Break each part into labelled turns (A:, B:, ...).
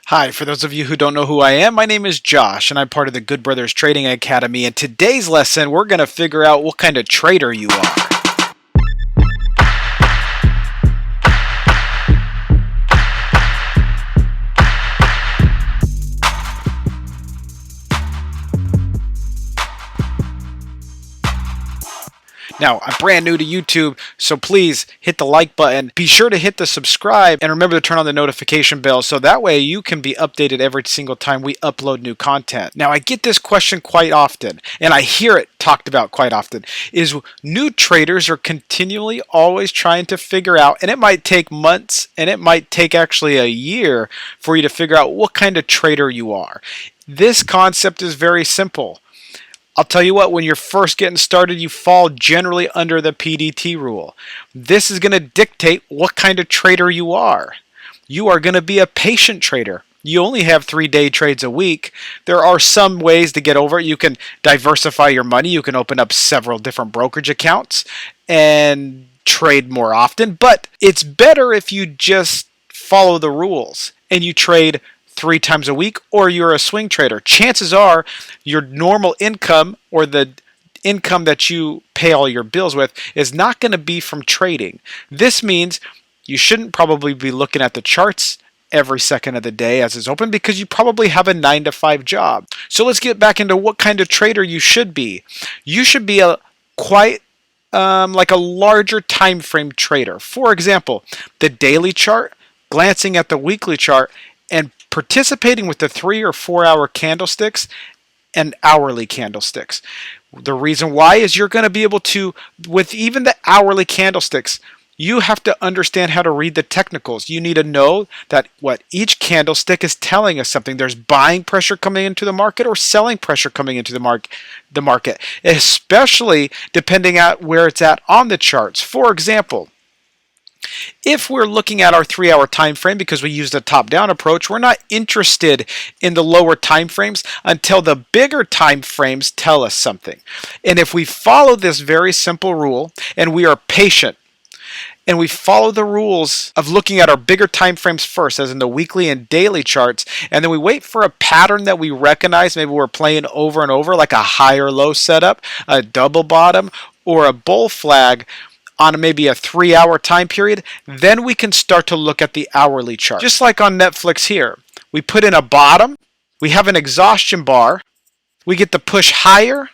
A: Hi, for those of you who don't know who I am, my name is Josh, and I'm part of the Good Brothers Trading Academy. In today's lesson, we're going to figure out what kind of trader you are. Now, I'm brand new to YouTube, so please hit the like button. Be sure to hit the subscribe and remember to turn on the notification bell so that way you can be updated every single time we upload new content. Now, I get this question quite often, and I hear it talked about quite often, is new traders are continually always trying to figure out, and it might take months, and it might take actually a year for you to figure out what kind of trader you are. This concept is very simple. I'll tell you what, when you're first getting started, you fall generally under the PDT rule. This is going to dictate what kind of trader you are. You are going to be a patient trader. You only have 3-day trades a week. There are some ways to get over it. You can diversify your money. You can open up several different brokerage accounts and trade more often. But it's better if you just follow the rules and you trade 3 times a week, or you're a swing trader. Chances are your normal income, or the income that you pay all your bills with, is not going to be from trading. This means you shouldn't probably be looking at the charts every second of the day as it's open, because you probably have a 9-to-5 job. So let's get back into what kind of trader you should be. You should be like a larger time frame trader. For example, the daily chart, glancing at the weekly chart, and participating with the 3 or 4 hour candlesticks and hourly candlesticks. The reason why is you're going to be able to, with even the hourly candlesticks, you have to understand how to read the technicals. You need to know that what each candlestick is telling us something. There's buying pressure coming into the market or selling pressure coming into the market, especially depending on where it's at on the charts. For example, if we're looking at our 3-hour time frame, because we used a top-down approach, we're not interested in the lower time frames until the bigger time frames tell us something. And if we follow this very simple rule, and we are patient, and we follow the rules of looking at our bigger time frames first, as in the weekly and daily charts, and then we wait for a pattern that we recognize, maybe we're playing over and over, like a high or low setup, a double bottom, or a bull flag, on maybe a 3-hour time period, then we can start to look at the hourly chart. Just like on Netflix here, we put in a bottom, we have an exhaustion bar, we get the push higher,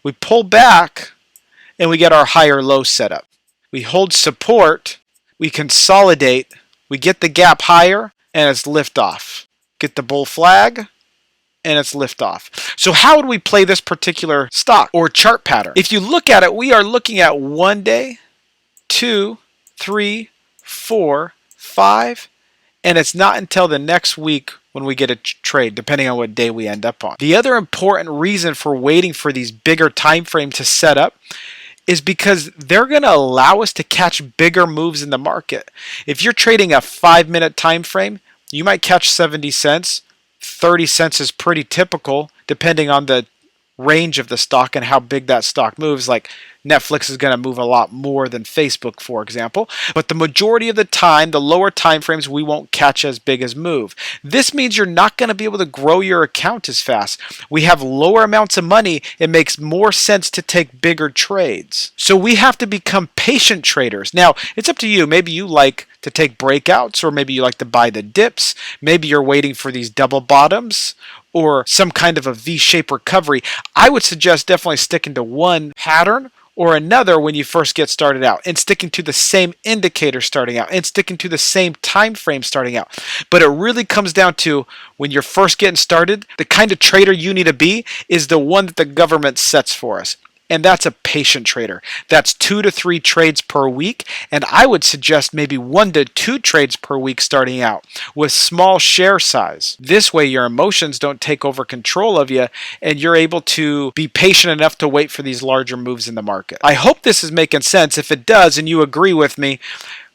A: we pull back, and we get our higher low setup. We hold support, we consolidate, we get the gap higher, and it's liftoff. Get the bull flag, and it's liftoff. So how would we play this particular stock or chart pattern? If you look at it, we are looking at 1 day, 2, 3, 4, 5, and it's not until the next week when we get a trade, depending on what day we end up on. The other important reason for waiting for these bigger time frames to set up is because they're going to allow us to catch bigger moves in the market. If you're trading a 5-minute time frame, you might catch 70 cents. 30 cents is pretty typical depending on the range of the stock and how big that stock moves. Like Netflix is going to move a lot more than Facebook, for example. But the majority of the time, the lower time frames, we won't catch as big as move. This means you're not going to be able to grow your account as fast. We have lower amounts of money. It makes more sense to take bigger trades. So we have to become patient traders. Now, it's up to you. Maybe you like to take breakouts, or maybe you like to buy the dips. Maybe you're waiting for these double bottoms or some kind of a V-shaped recovery. I would suggest definitely sticking to one pattern or another when you first get started out, and sticking to the same indicator starting out, and sticking to the same time frame starting out. But it really comes down to, when you're first getting started, the kind of trader you need to be is the one that the government sets for us. And that's a patient trader. That's 2 to 3 trades per week, and I would suggest maybe 1 to 2 trades per week starting out with small share size. This way your emotions don't take over control of you, and you're able to be patient enough to wait for these larger moves in the market. I hope this is making sense. If it does and you agree with me,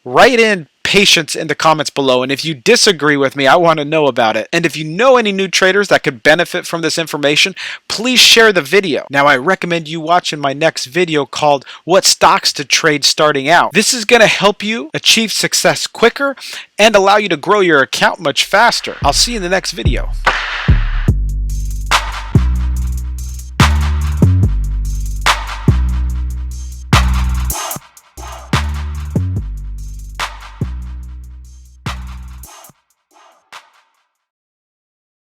A: write in patience in the comments below. And if you disagree with me, I want to know about it. And if you know any new traders that could benefit from this information, please share the video. Now, I recommend you watching my next video called What Stocks to Trade Starting Out. This is going to help you achieve success quicker and allow you to grow your account much faster. I'll see you in the next video.